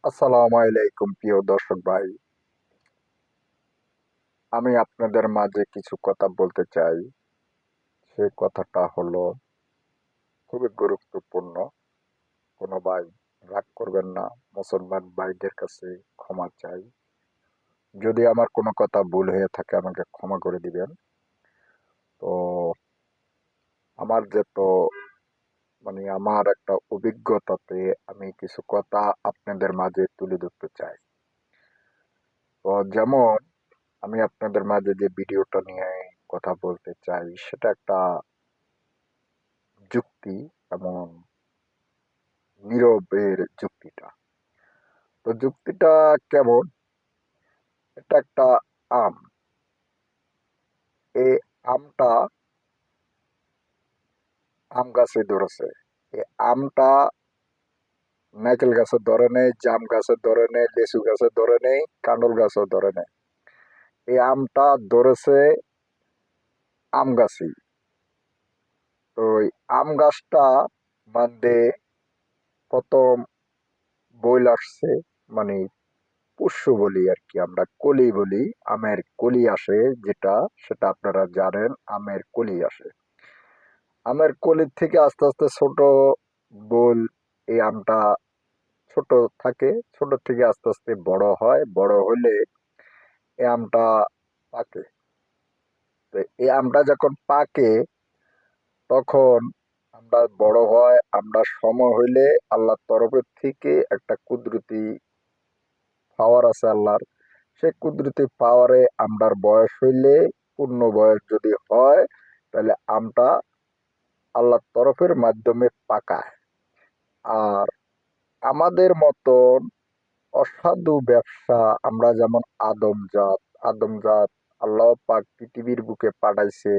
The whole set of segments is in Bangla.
আসসালামু আলাইকুম প্রিয় দর্শক ভাই। আমি আপনাদের মাঝে কিছু কথা বলতে চাই। সেই কথাটা হলো খুবই গুরুত্বপূর্ণ। কোনো ভাই রাগ করবেন না। মুসলমান ভাইদের কাছে ক্ষমা চাই। যদি আমার কোনো কথা ভুল হয়ে থাকে আমাকে ক্ষমা করে দিবেন। তো আমার আমার একটা অভিজ্ঞতাতে আমি কিছু কথা আপনাদের মাঝে তুলে ধরতে চাই। তো যেমন আমি আপনাদের মাঝে যে ভিডিওটা নিয়ে কথা বলতে চাই সেটা একটা যুক্তি এবং নীরবের যুক্তিটা। তো যুক্তিটা কেমন? এটা একটা আম। এই আমটা আম গাছে ধরেছে। এই আমটা নারকেল গাছে ধরে নেই, জাম গাছে ধরে নেই, লিচু গাছে ধরে নেই, কাঁঠাল গাছেও ধরে নেই। এই আমটা ধরেছে আম গাছই। তো ওই আম গাছটা মধ্যে প্রথম বইল আসছে, মানে পুষ্য বলি আর কি, আমরা কলি বলি। আমের কলি আসে যেটা, সেটা আপনারা জানেন, আমের কলি আসে। আমের কলির থেকে আস্তে আস্তে ছোট বোল, এই আমটা ছোট থাকে, ছোট থেকে আস্তে আস্তে বড় হয়, বড় হলে এই আমটা পাকে। তো এই আমটা যখন পাকে তখন আমরা বড় হয়, আমরা সময় হইলে আল্লাহর তরফের থেকে একটা কুদরতি পাওয়ার আছে আল্লাহর। সেই কুদরতি পাওয়ারে আমরার বয়স হইলে, পূর্ণ বয়স যদি হয়, তাহলে আমটা আল্লাহর তরফের মাধ্যমে পাকায়। আর আমাদের মতন অসাধু ব্যবসা, আমরা যেমন আদমজাত আল্লাহ পাক পৃথিবীর বুকে পাঠাইছে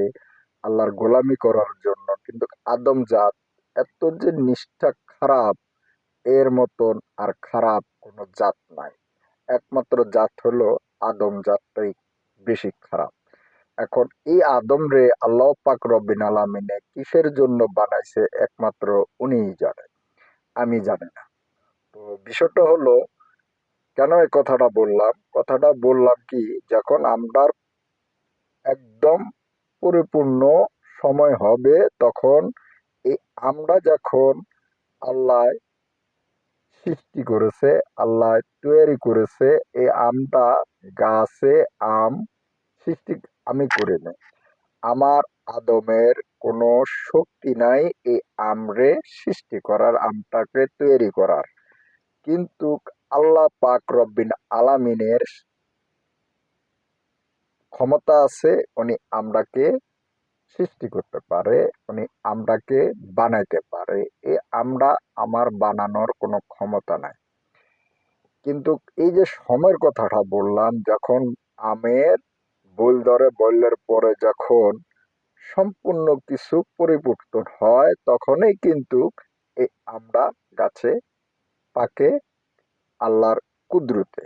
আল্লাহর গোলামি করার জন্য, কিন্তু আদমজাত এত যে নিষ্ঠা খারাপ, এর মতন আর খারাপ কোনো জাত নাই। একমাত্র জাত হলো আদম জাতটাই বেশি খারাপ। এখন এই আদম রে আল্লাহ পাক রব্বিন আলামিনে কিসের জন্য বানাইছে একমাত্র উনিই জানেন, আমি জানি না। তো বিষয়টা হলো, কেন এই কথাটা বললাম কি, যখন আমরা একদম পরিপূর্ণ সময় হবে, তখন এই আমরা যখন আল্লাহ সৃষ্টি করেছে, আল্লাহ তৈরি করেছে, এই আমটা গাছে আম সৃষ্টি আমি করিনি। আমার আদমের কোনো শক্তি নাই এই আমরে সৃষ্টি করার, আমটাকে তৈরি করার। কিন্তু আল্লাহ পাক রব্বিন আলামিনের ক্ষমতা আছে, উনি আমরাকে সৃষ্টি করতে পারে, উনি আমরাকে বানাইতে পারে। এই আমরা আমার বানানোর কোনো ক্ষমতা নাই। কিন্তু এই যে সময়ের কথাটা বললাম, যখন আমের বোল ধরে, বললের পরে যখন সম্পূর্ণ কিছু পরিবর্তন হয়, তখনই কিন্তু এই আমরা গাছে পাকে আল্লাহর কুদরতে।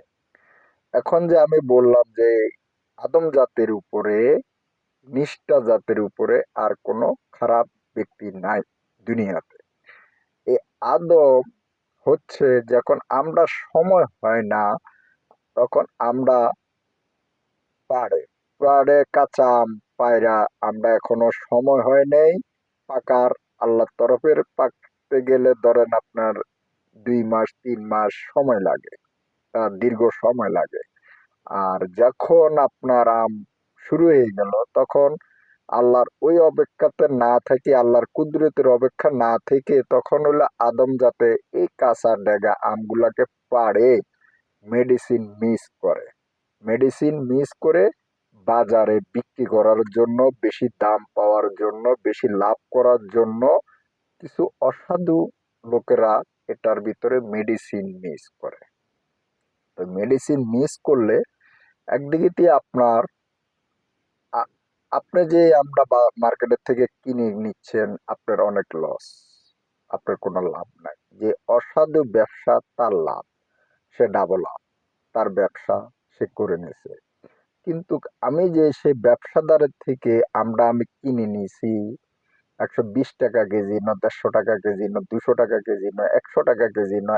এখন যে আমি বললাম যে আদম জাতের উপরে, নিষ্ঠা জাতের উপরে আর কোনো খারাপ ব্যক্তি নাই দুনিয়াতে। এই আদম হচ্ছে, যখন আমরা সময় হয় না, তখন আমরা পাড়ে পাড়ে কাঁচা আম পায়রা, আমরা এখনো সময় হয় নাই পাকার। আল্লাহর তরফের পাকতে গেলে ধরেন আপনার 2 মাস 3 মাস সময় লাগে, দীর্ঘ সময় লাগে। আর যখন আপনার আম শুরু হয়ে গেল, তখন আল্লাহর ওই অপেক্ষাতে না থেকে, আল্লাহর কুদরতের অপেক্ষা না থেকে, তখন হলো আদম যাতে এই কাঁচা ডেগা আমগুলাকে পাড়ে মেডিসিন মিক্স করে বাজারে বিক্রি করার জন্য, বেশি দাম পাওয়ার জন্য, বেশি লাভ করার জন্য কিছু অসাধু লোকেরা এটার ভিতরে মেডিসিন মিক্স করে। তো মেডিসিন মিক্স করলে একদিকে দিয়ে আ- আপনি যে আমরা মার্কেটের থেকে কিনে নিচ্ছেন, আপনার অনেক লস, আপনার কোনো লাভ নাই। যে অসাধু ব্যবসা তার লাভ, সে ডাবল লাভ, তার ব্যবসা সে করে নিছে। কিন্তু আমি যে সেই ব্যবসাদারের থেকে আমি কিনে নিয়েছি 120 টাকা কেজি, না 150 টাকা কেজি, না 200 টাকা কেজি, না 100 টাকা কেজি, না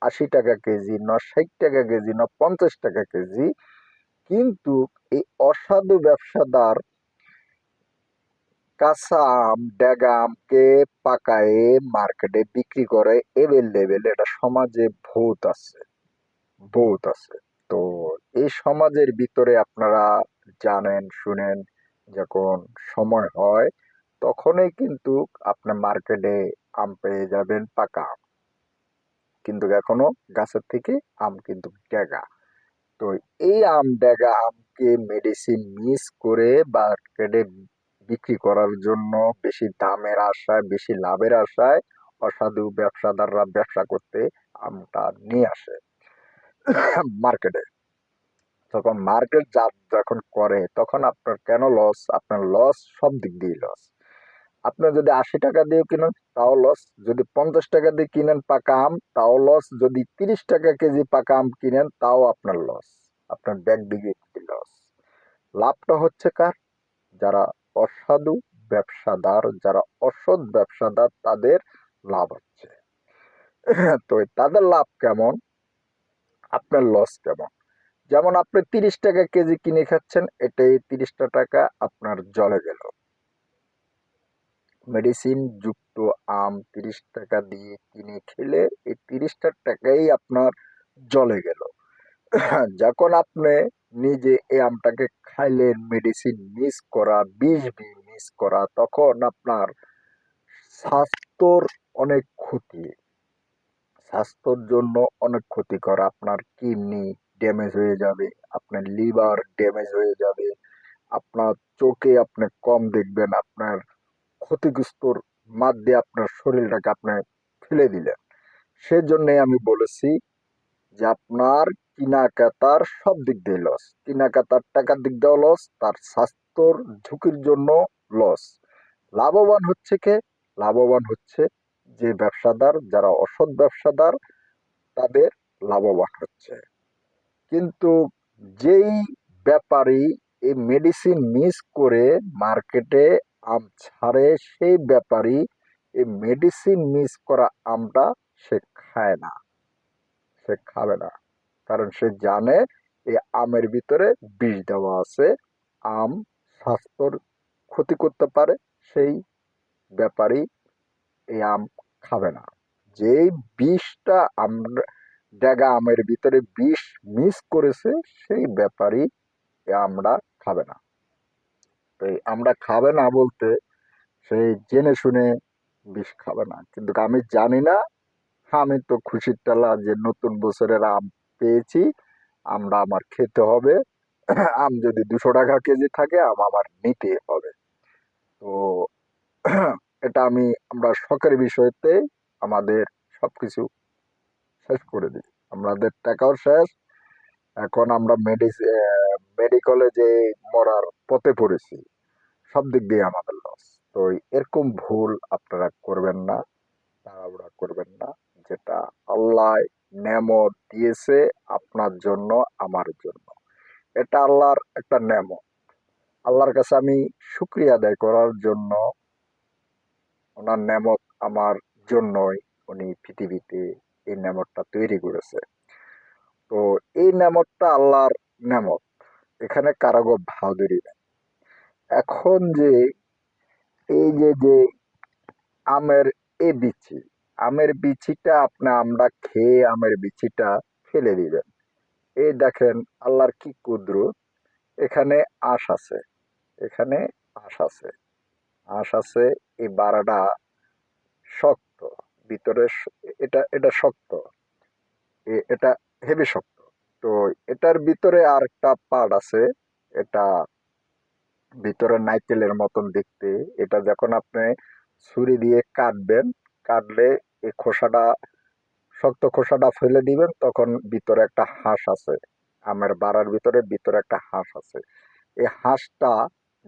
80 টাকা কেজি, না 60 টাকা কেজি, না 50 টাকা কেজি, কিন্তু এই অসাধু ব্যবসাদার কাঁচা আম, ডেগা আমকে পাকায়ে মার্কেটে বিক্রি করে এভেলেবেল, এটা সমাজে বহুত আছে, বহুত আছে। তো এই সমাজের ভিতরে আপনারা জানেন শুনেন, যখন সময় হয় তখনই কিন্তু আপনি মার্কেটে আম পেয়ে যাবেন পাকা আম, কিন্তু এখনো গাছের থেকে আম কিন্তু ডেগা। তো এই আম ডেগা আমকে মেডিসিন মিক্স করে মার্কেটে বিক্রি করার জন্য বেশি দামের আশায়, বেশি লাভের আশায় অসাধু ব্যবসাদাররা ব্যবসা করতে আমটা নিয়ে আসে মার্কেটে। তখন মার্কেট যখন করে তখন আপনার কেন লস? আপনার লস সব দিক দিয়ে লস। আপনি যদি 80 টাকা দিয়ে কিনেন তাও লস, যদি 50 টাকা দিয়ে কিনেন পাকা আম তাও লস, যদি 30 টাকা কেজি পাকা আম কিনেন তাও আপনার লস, আপনার ব্যাগ দিকে লস। লাভটা হচ্ছে কার? যারা অসাধু ব্যবসাদার, যারা অসৎ ব্যবসাদার, তাদের লাভ হচ্ছে। তো তাদের লাভ কেমন, আপনার লস কেমন? যেমন আপনি 30 টাকা কেজি কিনে খাচ্ছেন, এটাই 30টা টাকা আপনার জলে গেল। মেডিসিন যুক্ত আম 30 টাকা দিয়ে কিনে খেলে এই 30টা টাকাই আপনার জলে গেল। যখন আপনি নিজে এই আমটাকে খাইলেন মেডিসিন মিক্স করা, বিষ মিক্স করা, তখন আপনার স্বাস্থ্যর অনেক ক্ষতি, স্বাস্থ্যর জন্য অনেক ক্ষতিকর। আপনার কিডনি ড্যামেজ হয়ে যাবে, আপনার লিভার ড্যামেজ হয়ে যাবে, আপনার চোখে আপনি কম দেখবেন, আপনার ক্ষতিগ্রস্তর মাধ্যমে আপনার শরীরটাকে আপনি ফেলে দিলেন। সেজন্যই আমি বলেছি যে আপনার কেনাকাটার সব দিক দিয়ে লস, কেনাকাটার টাকার দিক দিয়েও লস, তার স্বাস্থ্যর ঝুঁকির জন্য লস। লাভবান হচ্ছে কে? লাভবান হচ্ছে যে ব্যবসাদার, যারা অসৎ ব্যবসাদার, তাদের লাভবান হচ্ছে। কিন্তু যেই ব্যাপারী এই মেডিসিন মিক্স করে মার্কেটে আম ছাড়ে, সেই ব্যাপারী এই মেডিসিন মিক্স করা আমটা সে খায় না, সে খাবে না। কারণ সে জানে এই আমের ভিতরে বিষ দেওয়া আছে, আম স্বাস্থ্যর ক্ষতি করতে পারে, সেই ব্যাপারী এই আম খাবে না। যেই বিষটা আমরা ডেগা আমের ভিতরে বিষ মিক্স করেছে, সেই ব্যাপারী এ আমরা খাবে না। তো এই আমরা খাবে না বলতে সেই জেনে শুনে বিষ খাবে না, কিন্তু আমি জানি না, আমি তো খুশির টালা যে নতুন বছরের আম পেয়েছি, আমরা আমার খেতে হবে। আম যদি 200 টাকা কেজি থাকে আম আমার নিতে হবে। তো এটা আমরা শখের বিষয়তে আমাদের সবকিছু শেষ করে দিই, আমাদের টাকাও শেষ। এখন আমরা মেডিকেলে যে মরার পথে পড়েছি, সব দিক দিয়ে আমাদের লস। তো এরকম ভুল আপনারা করবেন না, তাড়াহুড়া করবেন না। যেটা আল্লাহ নেয়ামত দিয়েছে আপনার জন্য, আমার জন্য, এটা আল্লাহর একটা নেয়ামত। আল্লাহর কাছে আমি শুকরিয়া আদায় করার জন্য, ওনার নেয়ামত আমার জন্যই উনি পৃথিবীতে এই নেয়ামতটা তৈরি করেছে। তো এই নেয়ামতটা আল্লাহর নেয়ামত, এখানে কারো বাহাদুরি নেই। এখন যে এই যে আমের এই বিচি, আমের বিচিটা আমরা খেয়ে আমের বিচিটা ফেলে দিবেন। এই দেখেন আল্লাহর কি কুদরত, এখানে আঁশ আছে, এখানে আঁশ আছে, আঁশ আছে। এই বারাটা শক্ত, ভিতরে এটা এটা শক্ত, এটা হেভি শক্ত। তো এটার ভিতরে আর একটা পার্ট আছে, এটা ভিতরে নাইকেলের মতন দেখতে। এটা যখন আপনি ছুরি দিয়ে কাটবেন, কাটলে এই খোসাটা, শক্ত খোসাটা ফেলে দিবেন, তখন ভিতরে একটা হাঁস আছে, আমের বাড়ার ভিতরে ভিতরে একটা হাঁস আছে। এই হাঁসটা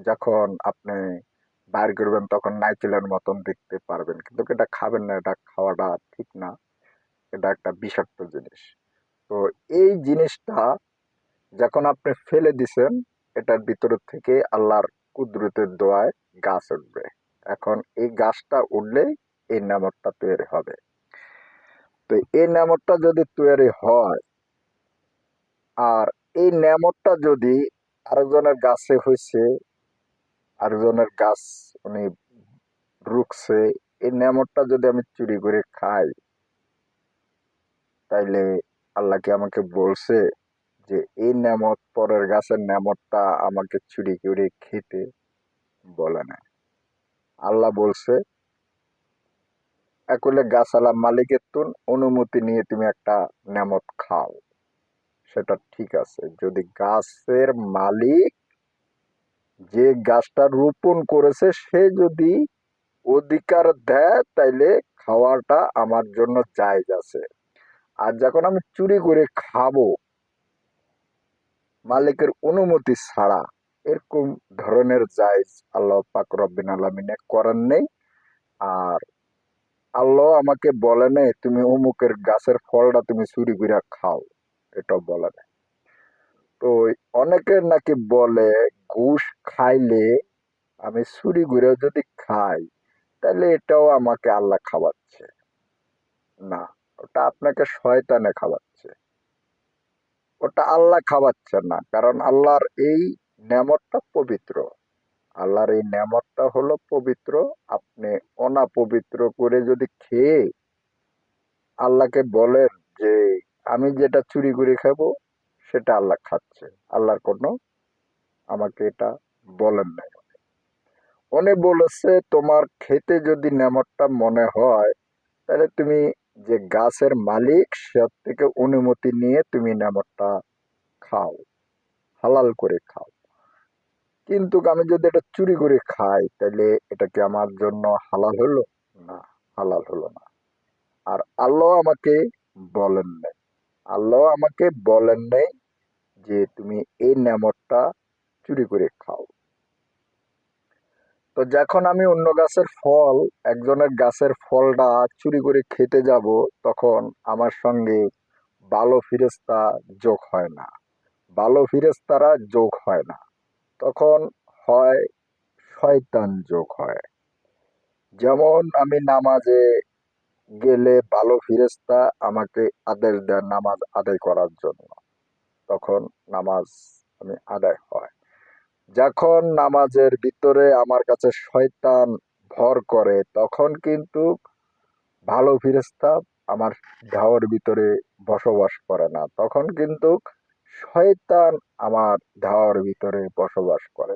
যখন আপনি বাইর করবেন তখন নাইকেলের মতন দেখতে পারবেন, কিন্তু এটা খাবেন না, এটা খাওয়াটা ঠিক না, এটা একটা বিষাক্ত জিনিস। তো এই জিনিসটা যখন আপনি ফেলে দিছেন, এটার ভিতর থেকে আল্লাহর কুদরতের দোয়ায় গাছ উঠবে। এখন এই গাছটা উঠলেই এই নামতটা তৈরি হবে। তো তো এই নেয়ামতটা যদি তৈরি হয়, আর এই নেয়ামতটা যদি আরেকজনের গাছে হয়েছে, আরেকজনের গাছ উনি রুখছে, এই নেয়ামতটা যদি আমি চুরি করে খাই, তাইলে আল্লাহ কি আমাকে বলছে যে এই নেয়ামত, পরের গাছের নেয়ামতটা আমাকে চুরি করে খেতে? বলে না। আল্লাহ বলছে একলে গাছালা মালিকের তুন অনুমতি নিয়ে তুমি একটা নেয়ামত খাও, সেটা ঠিক আছে। যদি গাছের মালিক, যে গাছটা রোপণ করেছে, সে যদি অধিকার দেয়, তাইলে খাওয়াটা আমার জন্য জায়েজ আছে। আর যখন আমি চুরি করে খাবো মালিকের অনুমতি ছাড়া, এরকম ধরনের জায়েজ আল্লাহ পাক রব্বিন আলামিনে করেন নেই। আর আল্লাহ আমাকে বলে নেই তুমি অমুকের গাছের ফলটা তুমি চুরি করে খাও, এটা বলে নেই। তো অনেকে নাকি বলে ঘুষ খাইলে, আমি চুরি করে যদি খাই, তাহলে এটাও আমাকে আল্লাহ খাওয়াচ্ছে। না, ওটা আপনাকে শয়তানে খাওয়াচ্ছে, ওটা আল্লাহ খাওয়াচ্ছে না। কারণ আল্লাহর এই নেয়ামতটা পবিত্র, আল্লাহর এই নেয়ামতটা হলো পবিত্র। আপনি অনাপবিত্র করে যদি খেয়ে আল্লাহকে বলেন যে আমি যেটা চুরি করে খাবো, সেটা আল্লাহ খাচ্ছে, আল্লাহর কোনো আমাকে এটা বলেন নাই। উনি বলেছে তোমার খেতে যদি নেয়ামতটা মনে হয়, তাহলে তুমি যে গাছের মালিক, সে থেকে অনুমতি নিয়ে তুমি নেয়ামতটা খাও, হালাল করে খাও। কিন্তু আমি যদি এটা চুরি করে খাই, তাহলে এটা কি আমার জন্য হালাল হলো? না, হালাল হলো না। আর আল্লাহ আমাকে বলেন নাই, আল্লাহ আমাকে বলেন নাই যে তুমি এই নেয়ামতটা চুরি করে খাও। তো যখন আমি অন্য গাছের ফল, একজনের গাছের ফলটা চুরি করে খেতে যাব, তখন আমার সঙ্গে ভালো ফিরেশতা যোগ হয় না, ভালো ফিরেশতারা যোগ হয় না, তখন হয় শয়তান যোগ হয়। যেমন আমি নামাজে গেলে ভালো ফিরেশতা আমাকে আদেশ দেয় নামাজ আদায় করার জন্য, তখন নামাজ আমি আদায় হয়। যখন নামাজের ভিতরে আমার কাছে শয়তান ভর করে, তখন কিন্তু ভালো ফিরেশতা আমার ধাওয়ার ভিতরে বসবাস করে না, তখন কিন্তু শয়তান আমার ধাওয়ার ভিতরে বসবাস করে।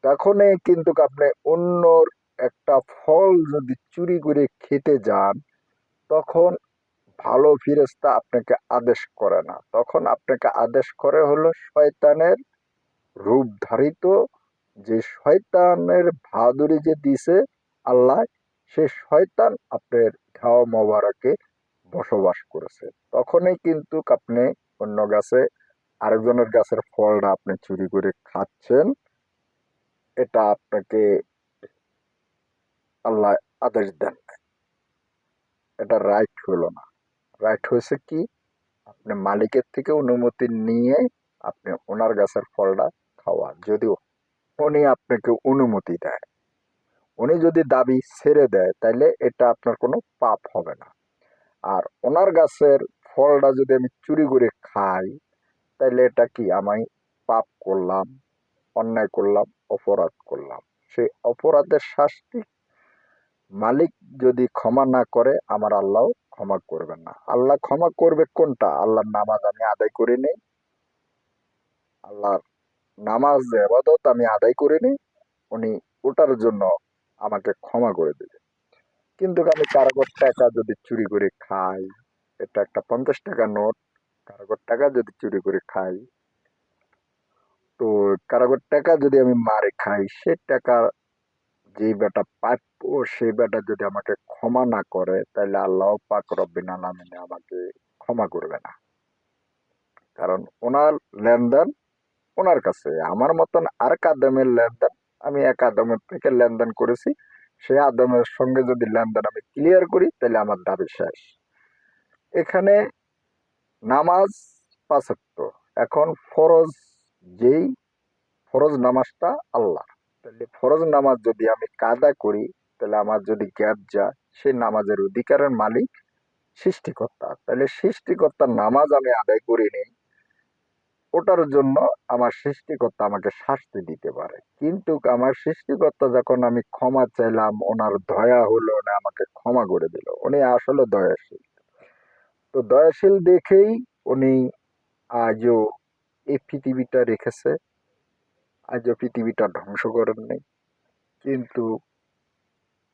তখনই কিন্তু আপনি অন্যর একটা ফল যদি চুরি করে খেতে যান, তখন ভালো ফিরেশতা আপনাকে আদেশ করে না, তখন আপনাকে আদেশ করে হলো শয়তানের রূপ ধারিত, যে শয়তানের বাহাদুরি যে দিছে আল্লাহ, সে শয়তান আপনার ঘাও মোবারকে বসবাস করেছে। তখনই কিন্তু আপনি অন্য গাছে, আরেকজনের গাছের ফলটা আপনি চুরি করে খাচ্ছেন, এটা আপনাকে আল্লাহ আদেশ দেন নাই। এটা রাইট হলো না। রাইট হয়েছে কি, আপনি মালিকের থেকে অনুমতি নিয়ে আপনি ওনার গাছের ফলটা খাওয়া, যদিও উনি আপনাকে অনুমতি দেয়। উনি যদি দাবি ছেড়ে দেয়, তাইলে এটা আপনার কোনো পাপ হবে না। আর ওনার গাছের ফলটা যদি আমি চুরি করে খাই, তাইলে এটা কি আমি পাপ করলাম, অন্যায় করলাম, অপরাধ করলাম। সেই অপরাধের শাস্তি মালিক যদি ক্ষমা না করে, আমার আল্লাহ ক্ষমা করবেন না। আল্লাহ ক্ষমা করবে কোনটা? আল্লাহর নামাজ আমি আদায় করে নেই, আল্লাহর নামাজ ইবাদত আমি আদায় করে নেই, উনি ওটার জন্য আমাকে ক্ষমা করে দেবে। কিন্তু আমি কারোর টাকা যদি চুরি করে খাই, এটা একটা 50 টাকা নোট, কারোর টাকা যদি চুরি করে খাই, তো কারোর টাকা যদি আমি মারে খাই, সে টাকা যে বেটা প্রাপ্য, সেই বেটা যদি আমাকে ক্ষমা না করে, তাহলে আল্লাহ পাক রব্বিল আলামিন আমাকে ক্ষমা করবে না। কারণ ওনার লেনদেন ওনার কাছে, আমার মতন আর এক আদমের লেনদেন, আমি এক আদমের থেকে লেনদেন করেছি, সেই আদমের সঙ্গে যদি লেনদেন আমি ক্লিয়ার করি, তাহলে আমার দাবি শেষ। এখানে নামাজ 5 ওয়াক্ত, এখন ফরজ, যেই ফরজ নামাজটা আল্লাহ, তাহলে ফরজ নামাজ যদি আমি কাদা করি, তাহলে আমার যদি গ্যাপ যায়, সেই নামাজের অধিকারের মালিক সৃষ্টিকর্তা, তাহলে সৃষ্টিকর্তার নামাজ আমি আদায় করিনি, ওটার জন্য আমার সৃষ্টিকর্তা আমাকে শাস্তি দিতে পারে। কিন্তু আমার সৃষ্টিকর্তা যখন আমি ক্ষমা চাইলাম, ওনার দয়া হলো না, আমাকে ক্ষমা করে দিল। উনি আসলে দয়াশীল। তো দয়াশীল দেখেই উনি আজও এই পৃথিবীটা রেখেছে, আজও পৃথিবীটা ধ্বংস করেন নাই। কিন্তু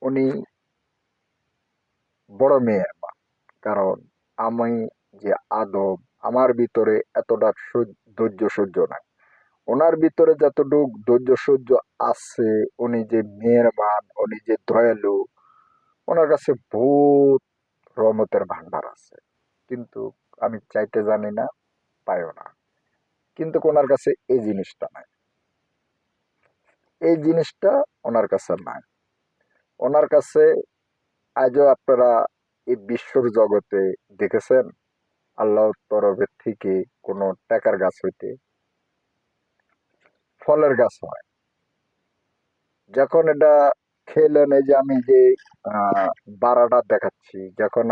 উনি বড় মেহেরবান। কারণ আমি যে আদম, আমার ভিতরে এতটা ধৈর্য সহ্য নাই, ওনার ভিতরে যতটুক ধৈর্য সহ্য আছে, উনি যে মেহেরবান, উনি যে দয়ালু, ওনার কাছে বহুত রহমতের ভান্ডার আছে। কিন্তু আমি চাইতে জানি না, পাইও না। কিন্তু ওনার কাছে এই জিনিসটা নাই, এই জিনিসটা ওনার কাছে নাই। ওনার কাছে আজও আপনারা এই বিশ্বর জগতে দেখেছেন আল্লাহর তরফের থেকে কোনো টাকার গাছ হইতে ফলের গাছ হয়? যখন এটা খেলেন, এই যে আমি যে আহ বারাটা দেখাচ্ছি, যখন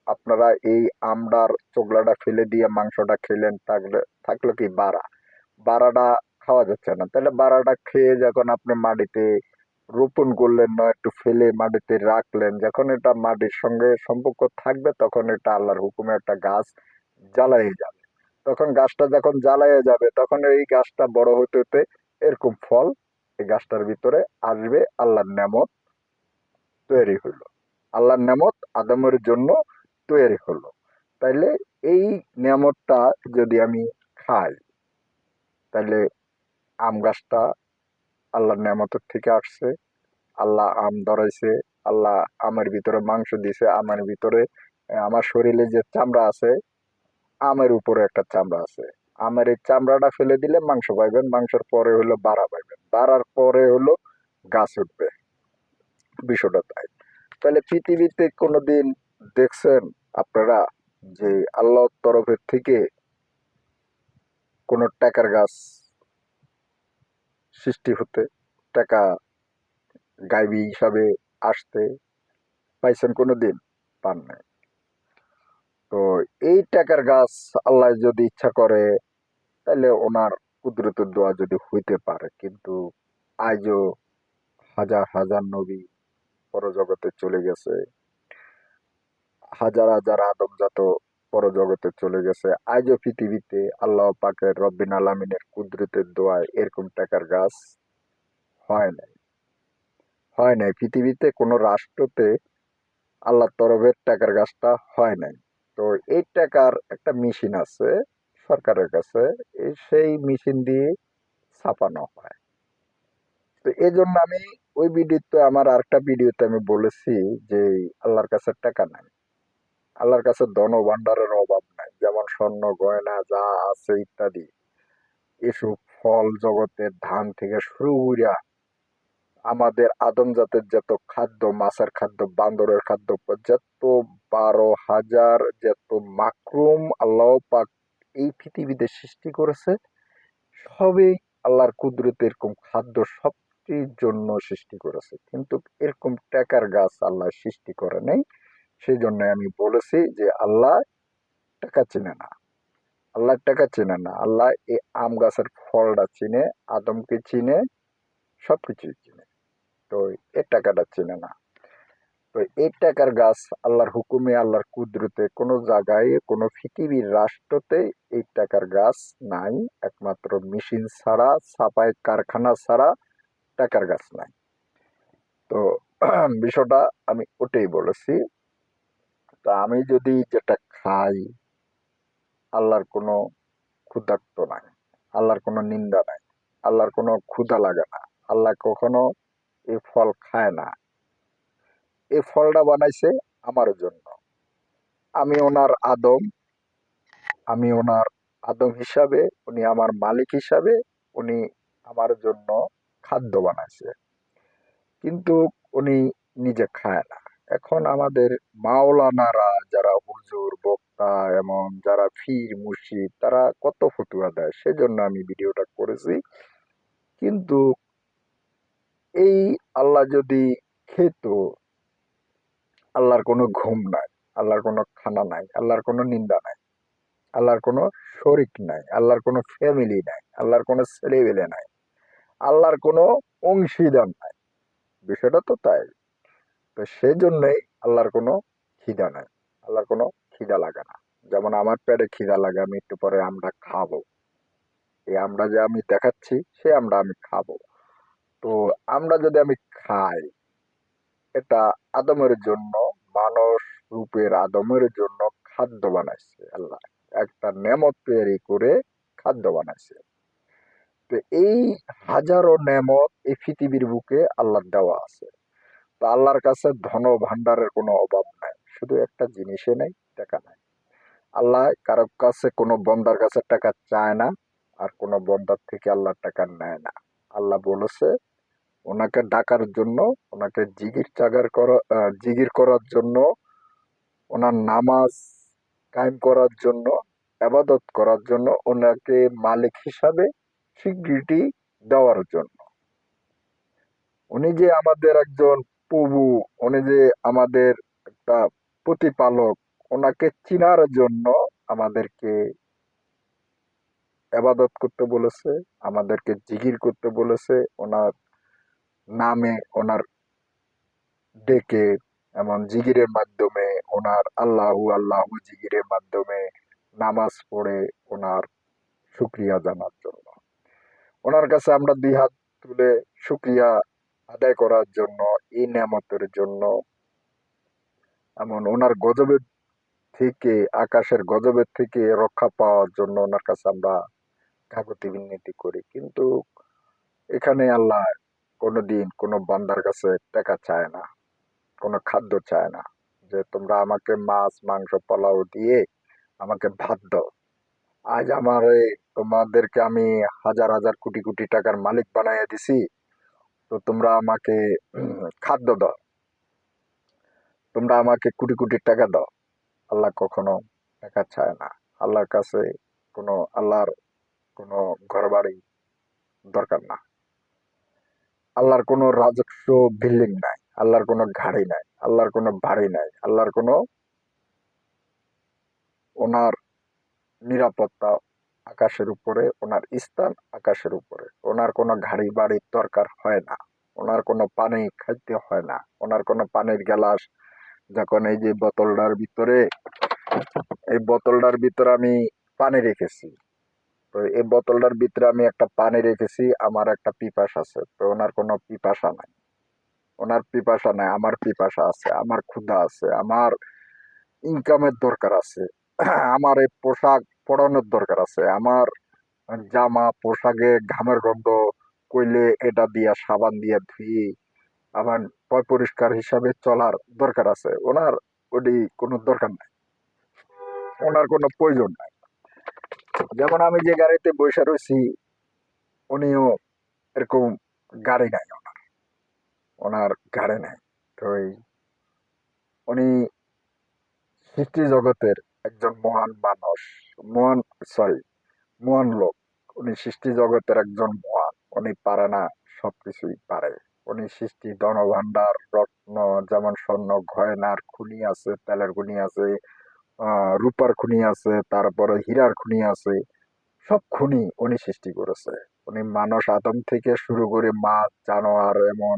আপনারা এই আমডার চোগলাটা ফেলে দিয়ে মাংসটা খেলেন, থাকলে থাকলো কি বারা, বারাটা খাওয়া যাচ্ছে না। তাহলে বারাটা খেয়ে যখন আপনি মাটিতে রোপণ করলেন, না একটু ফেলে মাটিতে রাখলেন, যখন এটা মাটির সঙ্গে সম্পর্ক থাকবে, তখন এটা আল্লাহর হুকুমে একটা গাছ জ্বালাইয়ে যাবে। তখন গাছটা যখন জ্বালাইয়ে যাবে, তখন এই গাছটা বড় হতে হতে এরকম ফল এই গাছটার ভিতরে আসবে। আল্লাহর নেমত তৈরি হইলো, আল্লাহর নেমত আদমের জন্য তৈরি হলো। তাইলে এই নিয়ামতটা যদি আমি খাই, তাহলে আম গাছটা আল্লাহর নিয়ামতের থেকে আসছে। আল্লাহ আম ধরাইছে, আল্লাহ আমের ভিতরে মাংস দিছে, আমের ভিতরে আমার শরীরে যে চামড়া আছে, আমের উপরে একটা চামড়া আছে, আমের এই চামড়াটা ফেলে দিলে মাংস পাইবেন, মাংসের পরে হলো বাড়া পাইবেন, বাড়ার পরে হলো গাছ উঠবে। বিষয়টা তাই। তাহলে পৃথিবীতে কোনোদিন দেখছেন আপনারা যে আল্লাহর তরফের থেকে কোনো টাকার গাছ সৃষ্টি হতে, টাকা গাইবী হিসাবে আসতে পাইছেন কোনোদিন? পান নাই। তো এই টাকার গাছ আল্লাহ যদি ইচ্ছা করে, তাহলে ওনার কুদরতের দোয়া যদি হইতে পারে। কিন্তু আজও হাজার হাজার নবী পরজগতে চলে গেছে, হাজার হাজার আদমজাত পরজগতে চলে গেছে। আজও পৃথিবীতে আল্লাহ পাকের রব্বিন আলামিনের কুদরতের দোয়ায় এরকম টাকার গাছ হয় নাই, হয় নাই। পৃথিবীতে কোনো রাষ্ট্রতে আল্লাহর তরফের টাকার গাছটা হয় নাই। তো এই টাকার একটা মেশিন আছে সরকারের কাছে, সেই মেশিন দিয়ে ছাপানো হয়। তো এই জন্য আমি ওই ভিডিওতে, আমার আরেকটা ভিডিওতে আমি বলেছি যে আল্লাহর কাছে টাকা নাই, আল্লাহর কাছে ধন ভান্ডারের অভাব নাই। যেমন স্বর্ণ গয়না যা আছে ইত্যাদি, এসব ফল জগতের ধান থেকে শুরু করিয়া আমাদের আদম জাতের যত খাদ্য, মাছের খাদ্য, বান্দরের খাদ্য, যত 12,000 যত মাকরুম আল্লাহ পাক এই পৃথিবীতে সৃষ্টি করেছে, সবই আল্লাহর কুদরতে এরকম খাদ্য সবটির জন্য সৃষ্টি করেছে। কিন্তু এরকম টাকার গাছ আল্লাহ সৃষ্টি করে নাই। সেই জন্য আমি বলেছি যে আল্লাহ টাকা চিনে না, আল্লাহ টাকা চিনে না। আল্লাহ এই আম গাছের ফলটা চিনে, আদমকে চিনে, সবকিছুই চিনে। তো এই টাকাটা চিনে না। তো এই টাকার গাছ আল্লাহর হুকুমে, আল্লাহর কুদরতে কোনো জায়গায়, কোনো পৃথিবীর রাষ্ট্রতে এই টাকার গাছ নাই। একমাত্র মেশিন ছাড়া, ছাপাই কারখানা ছাড়া টাকার গাছ নাই। তো বিষয়টা আমি ওটাই বলেছি। তা আমি যদি যেটা খাই, আল্লাহর কোনো ক্ষুধার্ত নাই, আল্লাহর কোনো নিন্দা নাই, আল্লাহর কোনো ক্ষুধা লাগে না। আল্লাহ কখনো এই ফল খায় না। এই ফলটা বানাইছে আমার জন্য। আমি ওনার আদম, আমি ওনার আদম হিসাবে, উনি আমার মালিক হিসাবে, উনি আমার জন্য খাদ্য বানাইছে। কিন্তু উনি নিজে খায় না। এখন আমাদের মাওলানারা যারা হুজুর বক্তা, এমন যারা পীর মুর্শিদ, তারা কত ফতুয়া দেয়, সেজন্য আমি ভিডিওটা করেছি। কিন্তু এই আল্লাহ যদি খেত, আল্লাহর কোনো ঘুম নাই, আল্লাহর কোনো খানা নাই, আল্লাহর কোনো নিন্দা নাই, আল্লাহর কোনো শরিক নাই, আল্লাহর কোনো ফ্যামিলি নাই, আল্লাহর কোনো ছেলেবেলে নাই, আল্লাহর কোনো অংশীদার নাই। বিষয়টা তো তাই। তো সেই জন্যই আল্লাহর কোনো খিদা নাই, আল্লাহর কোনো খিদা লাগে না। যেমন আমার পেটে খিদা লাগে, আমি একটু পরে আমরা খাবো, এই আমরা যে আমি দেখাচ্ছি সে আমরা আমি খাবো। তো আমরা যদি আমি খাই, এটা আদমের জন্য, মানুষ রূপের আদমের জন্য খাদ্য বানাইছে আল্লাহ, একটা নেমত তৈরি করে খাদ্য বানাইছে। তো এই হাজারো নেমত এই পৃথিবীর বুকে আল্লাহর দেওয়া আছে। তো আল্লাহর কাছে ধন ভান্ডারের কোনো অভাব নাই, শুধু একটা জিনিসে নেই, টাকা নাই। আল্লাহ কারো কাছে, কোনো বন্দার কাছে টাকা চায় না, আর কোনো বন্দার থেকে আল্লাহ টাকা নেয় না। আল্লাহ বলেছে ওনাকে ডাকার জন্য, ওনাকে জিগির করার জন্য, ওনার নামাজ কায়েম করার জন্য, আবাদত করার জন্য, ওনাকে মালিক হিসাবে স্বীকৃতি দেওয়ার জন্য। উনি যে আমাদের একজন প্রভু, উনি যে আমাদের একটা প্রতিপালক, ওনাকে চিনার জন্য আমাদেরকে আবাদত করতে বলেছে, আমাদেরকে জিকির করতে বলেছে, ওনার নামে, ওনার ডেকে, এমন জিকিরের মাধ্যমে, ওনার আল্লাহু আল্লাহু জিকিরের মাধ্যমে নামাজ পড়ে ওনার শুক্রিয়া জানার জন্য, ওনার কাছে আমরা দুই হাত তুলে শুক্রিয়া আদায় করার জন্য, এই নেয়ামতের জন্য, এমন ওনার গজবের থেকে, আকাশের গজবের থেকে রক্ষা পাওয়ার জন্য ওনার কাছে আমরা কাকুতি বিনতি করি। কিন্তু এখানে আল্লাহ কোনোদিন কোনো বান্দার কাছে টাকা চায় না, কোনো খাদ্য চায় না, যে তোমরা আমাকে মাছ মাংস পোলাও দিয়ে আমাকে ভাত দাও। আজ আমার তোমাদেরকে আমি হাজার হাজার কোটি কোটি টাকার মালিক বানাইয়া দিছি, তো তোমরা আমাকে খাদ্য দাও, তোমরা আমাকে কোটি কোটি টাকা দাও। আল্লাহ কখনো টাকা চায় না। আল্লাহর কাছে আল্লাহর কোনো ঘর বাড়ি দরকার না, আল্লাহর কোনো রাজস্ব বিল্ডিং নাই, আল্লাহর কোনো গাড়ি নাই, আল্লাহর কোনো বাড়ি নাই, আল্লাহর কোনো, ওনার নিরাপত্তা আকাশের উপরে, ওনার স্থান আকাশের উপরে, ওনার কোনো গাড়ি বাড়ির দরকার হয় না, ওনার কোনো পানি খাইতে হয় না, ওনার কোনো পানির গ্লাস, যখন এই যে বোতলটার ভিতরে আমি পানি রেখেছি, তো এই বোতলটার ভিতরে আমি একটা পানি রেখেছি, আমার একটা পিপাস আছে, তো ওনার কোনো পিপাসা নাই, ওনার পিপাসা নাই, আমার পিপাসা আছে, আমার ক্ষুধা আছে, আমার ইনকামের দরকার আছে, আমার এই পোশাক পরানোর দরকার আছে, আমার জামা পোশাকে ঘামের গন্ধ কইলে এটা দিয়া সাবান দিয়া ধুয়ে আমার পরিষ্কার হিসাবে চলার দরকার আছে। ওনার ওটি কোনো দরকার নাই, ওনার কোনো প্রয়োজন নাই। যেমন আমি যে গাড়িতে বসে রয়েছি, উনিও এরকম গাড়ি নাই, ওনার ওনার গাড়ি নাই। তো উনি সৃষ্টি জগতের একজন মহান মানুষ, মহান, সরি, মহান লোক। উনি সৃষ্টি জগতের একজন মহান, উনি পারে না, সবকিছুই পারে। উনি সৃষ্টি ধনভাণ্ডার রত্ন, যেমন স্বর্ণ গয়নার খুনি আছে, তেলের খুনি আছে, রূপার খুনি আছে, তারপরে হীরার খুনি আছে, সব খুনি উনি সৃষ্টি করেছে। উনি মানুষ আদম থেকে শুরু করে মাছ জানোয়ার, এমন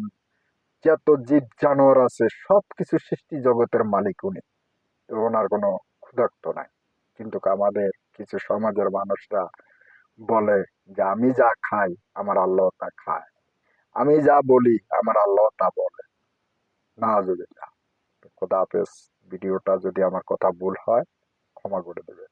যত জীব জানোয়ার আছে সবকিছু সৃষ্টি জগতের মালিক উনি। তো ওনার কোনো ক্ষুধার্ত নাই। কিন্তু আমাদের কিছু সমাজের মানুষরা বলে যে আমি যা খাই আমার আল্লাহ তা খায়, আমি যা বলি আমার আল্লাহ তা বলে। না, যদি খোদা হাফেজ। ভিডিওটা যদি আমার কথা ভুল হয় ক্ষমা করে দেবে।